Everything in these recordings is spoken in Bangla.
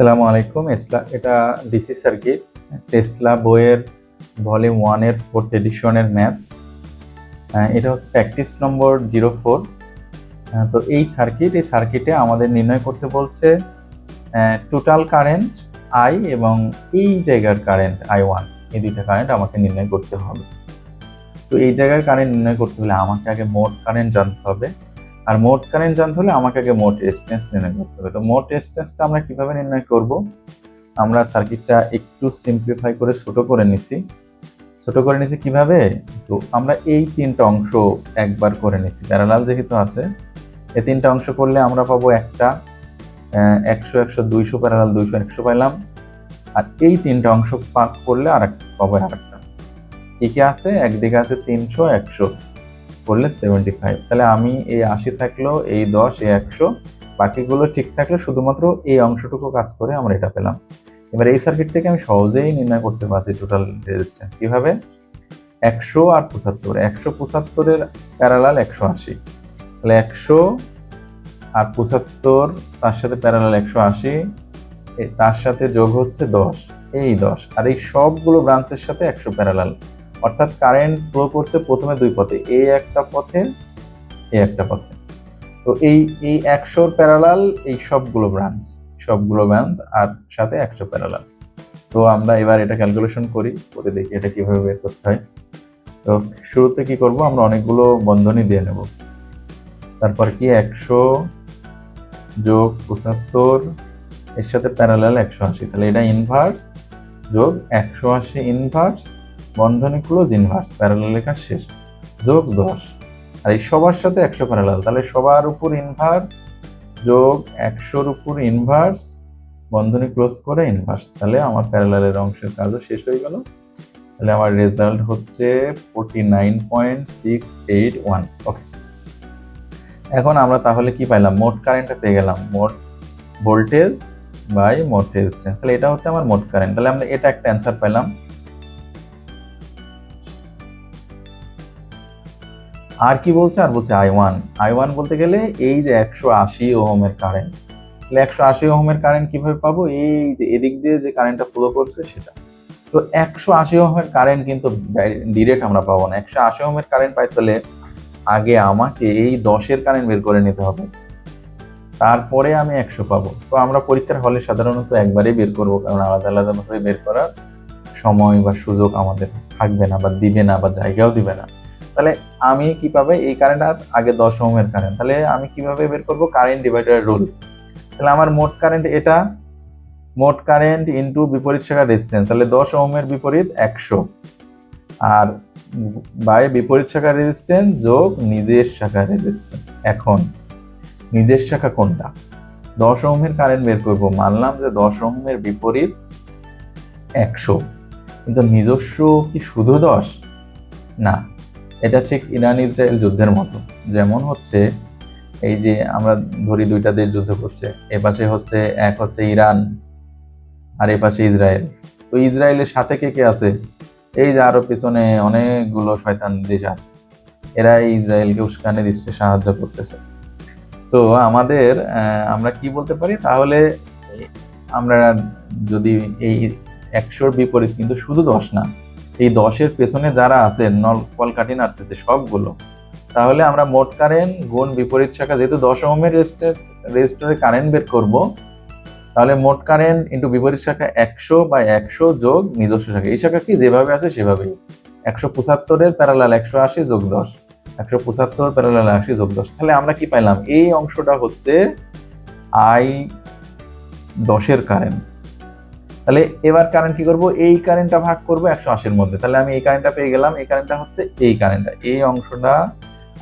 আসসালামু আলাইকুম। এটা ডিসি সার্কিট টেসলা বইয়ের ভলিউম 1 এর 4th এডিশনের ম্যাথ। এটা হচ্ছে প্র্যাকটিস নম্বর 04। তো এই সার্কিটে আমাদের নির্ণয় করতে বলছে টোটাল কারেন্ট আই এবং এই জায়গার কারেন্ট I1, এই দুইটা কারেন্ট আমাকে নির্ণয় করতে হবে। তো এই জায়গার কারেন্ট নির্ণয় করতে হলে আমাকে আগে মোট কারেন্ট জানতে হবে, আর মোট কারেন্ট জানতে হলে আমাকে আগে মোট রেজিস্ট্যান্স নির্ণয় করতে হবে। তো মোট রেজিস্ট্যান্সটা আমরা কিভাবে নির্ণয় করব? আমরা সার্কিটটা একটু সিম্পলিফাই করে ছোট করে নিছি কিভাবে? তো আমরা এই তিনটা অংশ একবার করে নিছি, প্যারালাল যেহেতু আছে। এই তিনটা অংশ করলে আমরা পাবো একটা 100 100 200 প্যারালাল 200 100 পাইলাম, আর এই তিনটা অংশ পাক করলে আরেকটা পাবো। আরেকটা কি কি আছে? একদিকে আছে 300 100 করলে 75। তাহলে আমি এই 80 থাকলো, এই 10, এই 100, বাকিগুলো ঠিক থাকলে শুধুমাত্র এই অংশটুকু কাজ করে আমরা এটা পেলাম। এবার এই সার্কিট থেকে আমি সহজেই নির্ণয় করতে পারছি টোটাল রেজিস্ট্যান্স। কিভাবে? 100 আর 75, 175 এর প্যারালাল 180, তাহলে 100 আর 75 তার সাথে প্যারালাল 180, তার সাথে যোগ হচ্ছে 10, এই 10, আর এই সবগুলো ব্রাঞ্চের সাথে 100 প্যারালাল। অর্থাৎ কারেন্ট ফ্লো করছে প্রথমে দুই পথে, এই একটা পথে, এই একটা পথে। তো এই 100 প্যারালাল এই সবগুলো ব্রাঞ্চ আর সাথে 100 প্যারালাল। তো আমরা এবার এটা ক্যালকুলেশন করে দেখি এটা কিভাবে বের করতে হয়। তো শুরুতে কি করব, আমরা অনেকগুলো বন্ধনী দিয়ে নেব। তারপর কি 100 যোগ 75 এর সাথে প্যারালাল 180, তাহলে এটা ইনভার্স যোগ 180 ইনভার্স, বন্ধনী ক্লোজ, ইনভার্স, প্যারালাল লেখা শেষ, যোগ 10, আর এই সবার সাথে 100 প্যারালাল, তাহলে সবার উপর ইনভার্স যোগ 100-র উপর ইনভার্স, বন্ধনী ক্লোজ করে ইনভার্স। তাহলে আমার প্যারালালের অংশের কাজও শেষ হয়ে গেল। তাহলে আমার রেজাল্ট হচ্ছে 49.681। ওকে, এখন আমরা তাহলে কি পাইলাম? মোট কারেন্টটা পেয়ে গেলাম, মোট ভোল্টেজ বাই মোট রেজিস্ট্যান্স। তাহলে এটা হচ্ছে আমার মোট কারেন্ট। তাহলে আমরা এটা একটা অ্যান্সার পাইলাম। আর কি বলছে? আর বলছে I1 বলতে গেলে এই যে 180 ওহমের কারেন্ট। তাহলে 180 ওহমের কারেন্ট কিভাবে পাবো? এই যে এদিক দিয়ে যে কারেন্টটা ফ্লো করছে সেটা। তো 180 ওহমের কারেন্ট কিন্তু ডিরেক্ট আমরা পাবো না। 180 ওহমের কারেন্ট পাইতে হলে আগে আমাকে এই 10-এর কারেন্ট বের করে নিতে হবে, তারপরে আমি 100 পাবো। তো আমরা পরীক্ষার হলে সাধারণত একবারেই বের করবো, কারণ আলাদা আলাদা ভাবে বের করার সময় বা সুযোগ আমাদের থাকবে না, বা দিবে না, বা জায়গাও দিবে না। তাহলে আমি কিভাবে এই কারেন্ট আগে 10 ওহমের কারেন্ট, তাহলে আমি কিভাবে বের করব? কারেন্ট ডিভাইডারের রুল। তাহলে আমার মোট কারেন্ট এটা, মোট কারেন্ট ইনটু বিপরীত শাখার রেজিস্ট্যান্স, তাহলে 10 ওহমের বিপরীত 100, আর বাই বিপরীত শাখার রেজিস্ট্যান্স যোগ নিজের শাখার রেজিস্ট্যান্স। এখন নিজের শাখা কোনটা? 10 ওহমের কারেন্ট বের করব, মানলাম যে 10 ওহমের বিপরীত 100, কিন্তু নিজস্ব কি শুধু 10? না, এটা ঠিক ইরান ইসরায়েল যুদ্ধের মতো। যেমন হচ্ছে এই যে আমরা ধরি দুইটা দেশ যুদ্ধ করছে, এ পাশে হচ্ছে এক হচ্ছে ইরান আর এ পাশে ইসরায়েল। তো ইসরায়েলের সাথে কে কে আছে? এই যে আরো পিছনে অনেকগুলো শয়তান দেশ আছে, এরা ইসরায়েলকে উস্কানি দিচ্ছে, সাহায্য করতেছে। তো আমাদের আমরা কি বলতে পারি তাহলে? আমরা যদি এই 100-র বিপরীত কিন্তু শুধু 10 না, এই 10-এর পেছনে যারা আছে নল কলকাঠি নাড়তেছে সবগুলো, তাহলে আমরা মোট কারেন্ট গুণ বিপরীত শাখা, যেহেতু 10 ওহমের রেজিস্টরে কারেন্ট বের করব, তাহলে মোট কারেন্ট ইন্টু বিপরীত শাখা 100 বা 100 যোগ নিজস্ব শাখা। এই শাখা কি যেভাবে আছে সেভাবেই, 175-এর প্যারালাল 180 যোগ 10, 175 প্যারালাল 80 যোগ 10। তাহলে আমরা কি পাইলাম? এই অংশটা হচ্ছে I10-এর কারেন্ট। তাহলে এবার কারেন্ট কি করব? এই কারেন্টটা ভাগ করব 180-এর মধ্যে, তাহলে আমি এই কারেন্টটা পেয়ে গেলাম। এই কারেন্টটা হচ্ছে এই কারেন্টটা, এই অংশটা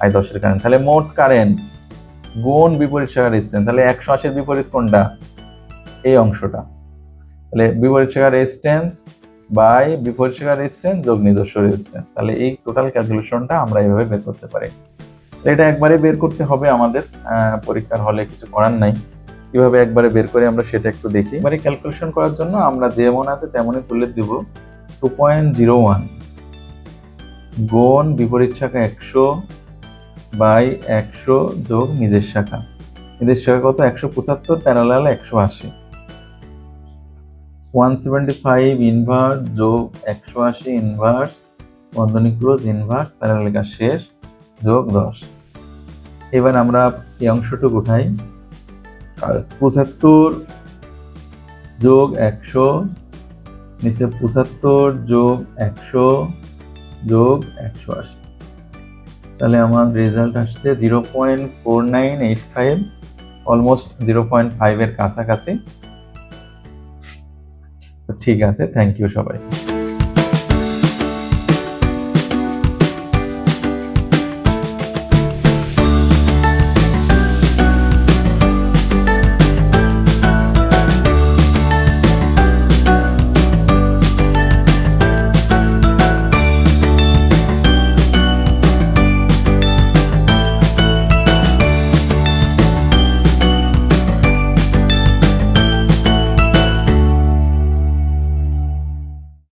I10-এর কারেন্ট। তাহলে মোট কারেন্ট গুণ বিপরীত শাখার রেজিস্ট্যান্স, তাহলে 180-এর বিপরীত কোনটা? এই অংশটা। তাহলে বিপরীত শাখার রেজিস্ট্যান্স বাই বিপরীত শাখার রেজিস্ট্যান্স যোগ নিজস্ব রেজিস্ট্যান্স। তাহলে এই টোটাল ক্যালকুলেশনটা আমরা এইভাবে বের করতে পারি। এটা একবারে বের করতে হবে আমাদের, পরীক্ষার হলে কিছু করার নাই। কিভাবে একবারে বের করে আমরা সেটা একটু দেখি। এবারে ক্যালকুলেশন করার জন্য আমরা যেমন আছে তেমনই তুলে দিব। 2.01 গুণ বিপরীত শাখা 100 বাই 100 যোগ নিজের শাখা। নিজের শাখা কত? 175 প্যারালাল 180। 175 ইনভার্স যোগ 180 ইনভার্স বন্ধনী ক্লোজ ইনভার্স প্যারালাল লেখা শেষ যোগ 10। এবার আমরা এই অংশটুকু উঠাই। 75 যোগ 100 নিচে 75 যোগ 100 যোগ 180, তাহলে আমার রেজাল্ট আসছে 0.4985, অলমোস্ট 0.5 এর কাছাকাছি। ঠিক আছে, থ্যাংক ইউ সবাই।